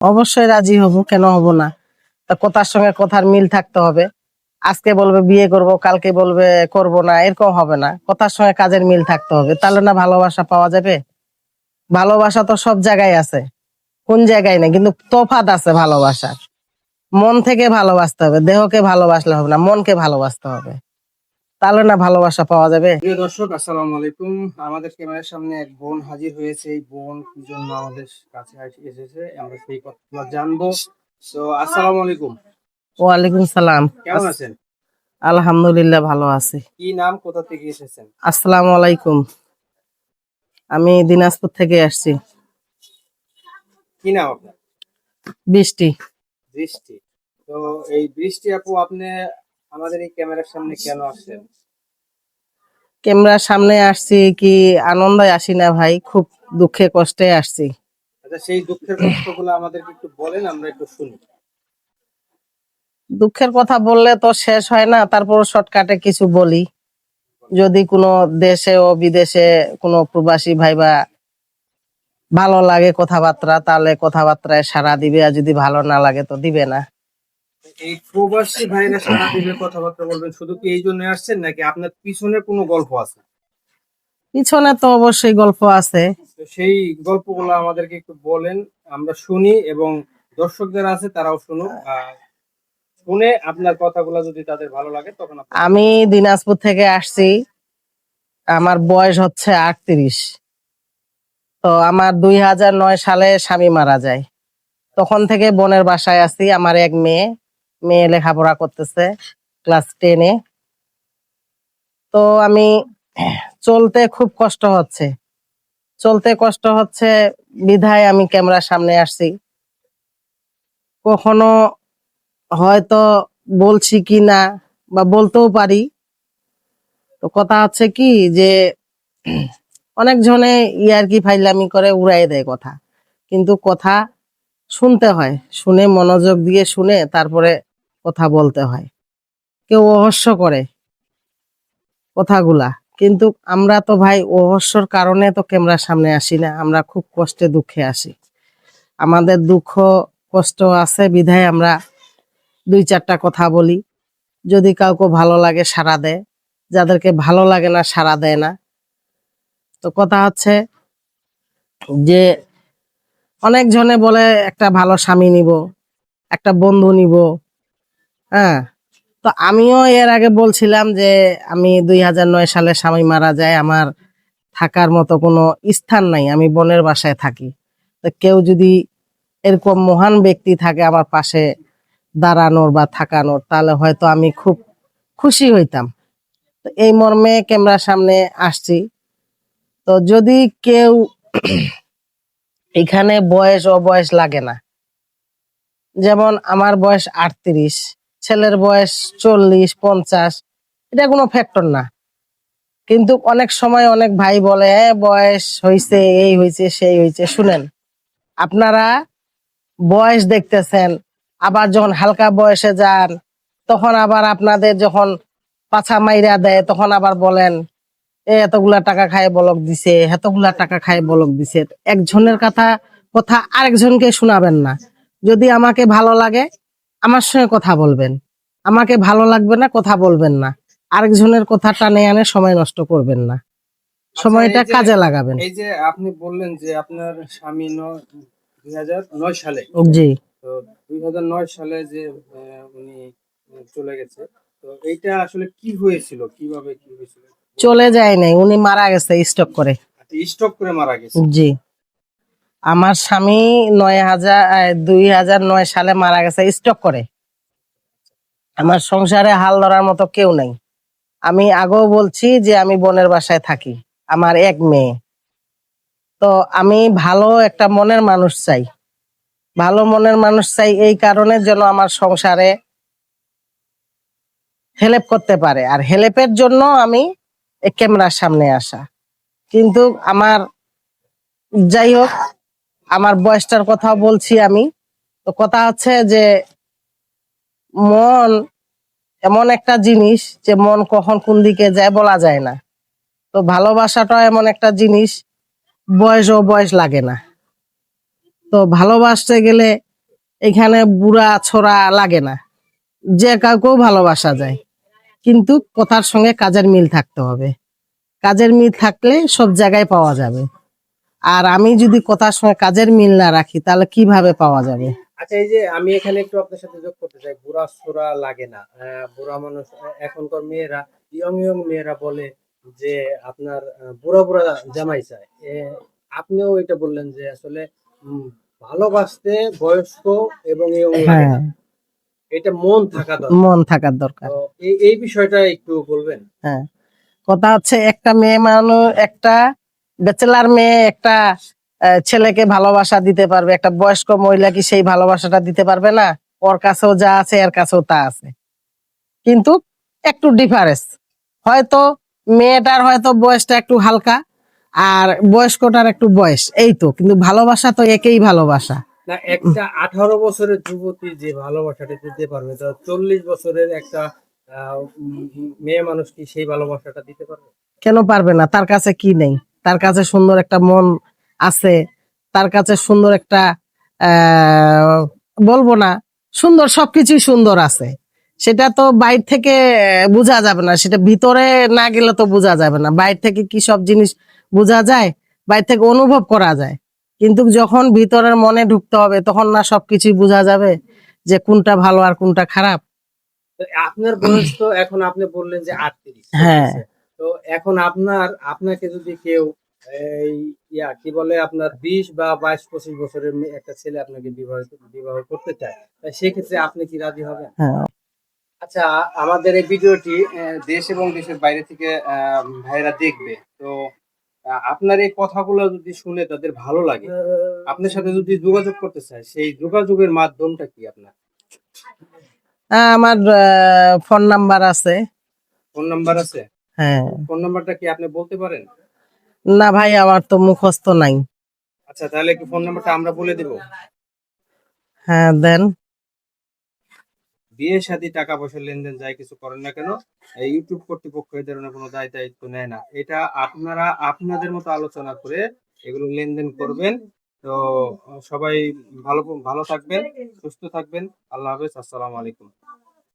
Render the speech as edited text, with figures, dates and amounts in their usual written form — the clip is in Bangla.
অবশ্যই রাজি হব, কেন হব না। তা কথার সঙ্গে কথার মিল থাকতে হবে। আজকে বলবে বিয়ে করব, কালকে বলবে করব না, এরকম হবে না। কথার সঙ্গে কাজের মিল থাকতে হবে, তাহলে না ভালোবাসা পাওয়া যাবে। ভালোবাসা তো সব জায়গায় আছে, কোন জায়গায় না, কিন্তু তফাৎ আছে ভালোবাসার। মন থেকে ভালোবাসতে হবে, দেহকে ভালোবাসলে হবে না, মনকে ভালোবাসতে হবে, তাহলে না ভালোবাসা পাওয়া যাবে। প্রিয় দর্শক, আসসালামু আলাইকুম। আমাদের ক্যামেরার সামনে এক বোন হাজির হয়েছে। এই বোন কি জন্য আমাদের কাছে এসেছে, আমরা সেই কথা জানবো। তো আসসালামু আলাইকুম। ওয়ালাইকুম সালাম। কেমন আছেন? আলহামদুলিল্লাহ, ভালো আছি। কি নাম, কোথা থেকে এসেছেন? আসসালামু আলাইকুম। আমি দিনাজপুর থেকে আসছি। কি নাম আপনার? বৃষ্টি। বৃষ্টি। তো এই বৃষ্টি আপু, আপনি আমাদের এই ক্যামেরার সামনে কেন আসছেন? ক্যামেরার সামনে আসছি কি আনন্দে আসি না ভাই, খুব দুঃখে কষ্টে আসছি। আচ্ছা, সেই দুঃখের কষ্টগুলো আমাদেরকে একটু বলেন, আমরা একটু শুনি। দুঃখের কথা বললে তো শেষ হয় না, তারপর শর্টকাটে কিছু বলি। যদি কোনো দেশে ও বিদেশে কোনো প্রবাসী ভাই বা ভালো লাগে কথাবার্তা, তাহলে কথাবার্তায় সাড়া দিবে, আর যদি ভালো না লাগে তো দিবে না। এই প্রবাসী ভাইরা সারা দিনে কথাবার্তা বলবেন, শুধু কি এই জন্য আসছেন, নাকি আপনার পিছনে কোনো গল্প আছে? পিছনে তো অবশ্যই গল্প আছে। তো সেই গল্পগুলো আমাদেরকে একটু বলেন, আমরা শুনি, এবং দর্শকদের আছে তারাও শুনুক। শুনে আপনার কথাগুলো যদি তাদের ভালো লাগে তখন আমি দিনাজপুর থেকে আসছি, আমার বয়স হচ্ছে 38। তো আমার 2009 সালে স্বামী মারা যায়। তখন থেকে বোনের বাসায় আছি। আমার এক মেয়ে, মেয়ে লেখাপড়া করতেছে ক্লাস 10-এ। তো আমি চলতে খুব কষ্ট হচ্ছে, বিধায় আমি ক্যামেরার সামনে আসছি। কখনো হয়তো বলছি কি না, বা বলতেও পারি। তো কথা হচ্ছে কি যে অনেক জনে ইয়ারকি ফাইলামি করে উড়াই দেয় কথা, কিন্তু কথা শুনতে হয়, শুনে মনোযোগ দিয়ে শুনে তারপরে কথা বলতে হয়। কেউ অহস্য করে কথাগুলা, কিন্তু আমরা তো ভাই অহস্যর কারণে তো ক্যামেরার সামনে আসি না, আমরা খুব কষ্টে দুঃখে আসি। আমাদের দুঃখ কষ্ট আছে বিধায় আমরা দুই চারটা কথা বলি। যদি কাউকে ভালো লাগে সাড়া দেয়, যাদেরকে ভালো লাগে না সাড়া দেয় না। তো কথা হচ্ছে যে অনেক জনে বলে একটা ভালো স্বামী নিব, একটা বন্ধু নিব। হ্যাঁ, তো আমিও এর আগে বলছিলাম যে আমি 2009 সালে স্বামী মারা যায়, আমার থাকার মতো কোনো স্থান নাই, আমি বোনের বাসায় থাকি। তো কেউ যদি এরকম মহান ব্যক্তি থাকে আমার পাশে দাঁড়ানোর বা থাকানোর, তাহলে হয়তো আমি খুব খুশি হইতাম। তো এই মর্মে ক্যামেরার সামনে আসছি। তো যদি কেউ এখানে বয়স অবয়স লাগে না, যেমন আমার বয়স 38, ছেলের বয়স 40-50, এটা কোনো ফ্যাক্টর না। কিন্তু অনেক সময় অনেক ভাই বলে হ্যাঁ বয়স হয়েছে, এই হয়েছে সেই হয়েছে। শুনেন, আপনারা বয়স দেখতেছেন, আবার যখন হালকা বয়সে যান তখন আবার আপনাদের যখন পাছা মাইরা দেয় তখন আবার বলেন এতগুলা টাকা খায় বলক দিছে, এতগুলা টাকা খায় বলক দিছে। একজনের কথা কথা আরেকজনকে শোনাবেন না। যদি আমাকে ভালো লাগে আমার সঙ্গে কথা বলবেন, আমাকে ভালো লাগবে না কথা বলবেন না। আরেকজনের কথা টানে আনে সময় নষ্ট করবেন না, সময়টা কাজে লাগাবেন। এই যে আপনি বললেন যে আপনার স্বামী 2009 সালে, জি। তো 2009 সালে যে উনি চলে গেছে, তো এইটা আসলে কি হয়েছিল, কিভাবে কি হয়েছিল? চলে যায় নাই, উনি মারা গেছে স্ট্রোক করে। স্ট্রোক করে মারা গেছে? জি। আমার স্বামী 2009 সালে মারা গেছে স্ট্রোক করে। আমার সংসারে হাল ধরার মতো কেউ নাই। আমি আগেও বলছি যে আমি বোনের বাসায় থাকি, আমার এক মেয়ে। তো আমি ভালো একটা মনের মানুষ চাই, ভালো মনের মানুষ চাই এই কারণে যেন আমার সংসারে হেল্প করতে পারে, আর হেল্পের জন্য আমি এই ক্যামেরার সামনে আসা। কিন্তু আমার, যাই হোক, আমার বয়সটার কথা বলছি আমি। তো কথা হচ্ছে যে মন এমন একটা জিনিস যে মন কখন কোন দিকে যায় বলা যায় না। তো ভালোবাসাটা এমন একটা জিনিস, বয়স ও বয়স লাগে না। তো ভালোবাসতে গেলে এখানে বুড়া ছোড়া লাগে না, যে কাউকেও ভালোবাসা যায়, কিন্তু কথার সঙ্গে কাজের মিল থাকতে হবে। কাজের মিল থাকলে সব জায়গায় পাওয়া যাবে। আর আমি যদি কথার সঙ্গে কাজের মিল না রাখি তাহলে কিভাবে পাওয়া যাবে? আচ্ছা, এই যে আমি এখানে একটু আপনার সাথে যোগ করতে চাই, বুড়া সোরা লাগে না। বুড়া মানুষ, এখনকার মেয়েরা, ইয়ং ইয়ং মেয়েরা বলে যে আপনার বুড়া বুড়া জামাই চায়। আপনিও এটা বললেন যে আসলে ভালোবাসতে বয়স্ক এবং ইয়ং লাগে হ্যাঁ, না, এটা মন থাকা দরকার। মন থাকার দরকার। তো এই বিষয়টা একটু বলবেন। হ্যাঁ, কথা হচ্ছে একটা মেয়ে মানুষ, একটা ব্যাচেলার মেয়ে একটা ছেলেকে ভালোবাসা দিতে পারবে, একটা বয়স্ক মহিলা কি সেই ভালোবাসাটা দিতে পারবে না? ওর কাছেও যা আছে এর কাছেও তা আছে, কিন্তু একটু ডিফারেন্স। হয়তো মেয়েটার হয়তো বয়সটা একটু হালকা, আর বয়স্কটার একটু বয়স, এই তো, কিন্তু ভালোবাসা তো একই ভালোবাসা। না, একটা 18 বছরের যুবতী যে ভালোবাসাটা দিতে পারবে, তো 40 বছরের একটা মেয়ে মানুষ কি সেই ভালোবাসাটা দিতে পারবে? কেন পারবে না? তার কাছে কি নেই? তার কাছে সুন্দর একটা মন আছে, তার কাছে সুন্দর একটা বলবো না, সুন্দর, সবকিছুই সুন্দর আছে। সেটা তো বাইরে থেকে বোঝা যাবে না, সেটা ভিতরে না গেলে তো বোঝা যাবে না। বাইরে থেকে কি সব জিনিস বোঝা যায়? বাইরে থেকে অনুভব করা যায়, কিন্তু যখন ভিতরের মনে ঢুকতে হবে তখন না সবকিছুই বোঝা যাবে যে কোনটা ভালো আর কোনটা খারাপ। তো আপনার বয়স তো এখন আপনি বললেন যে 38 হ্যাঁ, চলতেছে। তো এখন আপনাকে যদি কেউ এই কি বলে আপনার 20 বা 22-25 বছরের একটা ছেলে আপনাকে বিবাহ করতে চায়, সেক্ষেত্রে আপনি কি রাজি হবেন? হ্যাঁ। আচ্ছা, আমাদের এই ভিডিওটি দেশ এবং দেশের বাইরে থেকে ভাইরা দেখবে। তো আপনার এই কথাগুলো যদি শুনে তাদের ভালো লাগে, আপনার সাথে যদি যোগাযোগ করতে চায়, সেই যোগাযোগের মাধ্যমটা কি আপনার? আমার ফোন নাম্বার আছে। ফোন নাম্বার আছে? হ্যাঁ। ফোন নাম্বারটা কি আপনি বলতে পারেন? না ভাই, আমার তো মুখস্থ নাই। আচ্ছা, তাহলে কি ফোন নাম্বারটা আমরা বলে দেব? হ্যাঁ, দেন। বিয়ে শাদী, টাকা পয়সা লেনদেন যাই কিছু করেন না কেন, এই ইউটিউব কর্তৃপক্ষ এই ধরনের কোনো দায় দায়িত্ব নেয় না। এটা আপনারা আপনাদের মতো আলোচনা করে এগুলো লেনদেন করবেন। তো সবাই ভালো ভালো থাকবেন, সুস্থ থাকবেন। আল্লাহ হাফেজ, আসসালামু আলাইকুম।